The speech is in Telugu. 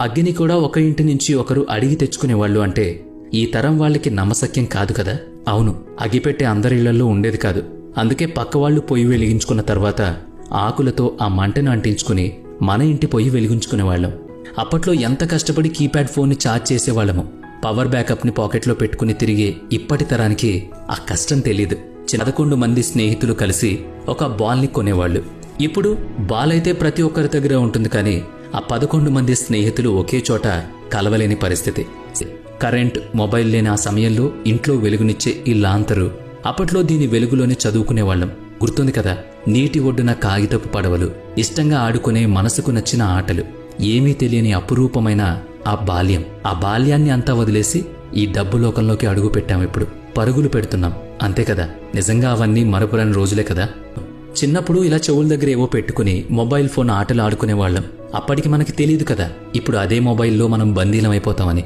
అగ్గిని కూడా ఒక ఇంటి నుంచి ఒకరు అడిగి తెచ్చుకునేవాళ్లు అంటే ఈ తరం వాళ్ళకి నమ్మశక్యం కాదు కదా. అవును, అగ్గిపెట్టె అందరిళ్లల్లో ఉండేది కాదు. అందుకే పక్కవాళ్లు పొయ్యి వెలిగించుకున్న తర్వాత ఆకులతో ఆ మంటను అంటించుకుని మన ఇంటి పొయ్యి వెలిగించుకునేవాళ్లం. అప్పట్లో ఎంత కష్టపడి కీప్యాడ్ ఫోన్ని ఛార్జ్ చేసేవాళ్లము. పవర్ బ్యాకప్ని పాకెట్లో పెట్టుకుని తిరిగే ఇప్పటి తరానికి ఆ కష్టం తెలీదు. 11 మంది స్నేహితులు కలిసి ఒక బాల్ని కొనేవాళ్లు. ఇప్పుడు బాల్ అయితే ప్రతి ఒక్కరి దగ్గర ఉంటుంది, కానీ ఆ 11 మంది స్నేహితులు ఒకే చోట కలవలేని పరిస్థితి. కరెంట్, మొబైల్ లేని ఆ సమయంలో ఇంట్లో వెలుగునిచ్చే ఈ లాంతరు. అప్పట్లో దీని వెలుగులోనే చదువుకునేవాళ్లం. గుర్తుంది కదా, నీటి ఒడ్డున కాగితపు పడవలు, ఇష్టంగా ఆడుకునే మనసుకు నచ్చిన ఆటలు, ఏమీ తెలియని అపురూపమైన ఆ బాల్యం. ఆ బాల్యాన్ని అంతా వదిలేసి ఈ డబ్బు లోకంలోకి అడుగు పెట్టాం. ఇప్పుడు పరుగులు పెడుతున్నాం, అంతే కదా. నిజంగా అవన్నీ మరపురాని రోజులే కదా. చిన్నప్పుడు ఇలా చెవుల దగ్గర ఏవో పెట్టుకుని మొబైల్ ఫోన్ ఆటలు ఆడుకునేవాళ్లం. అప్పటికి మనకి తెలియదు కదా ఇప్పుడు అదే మొబైల్లో మనం బందీలం అయిపోతామని.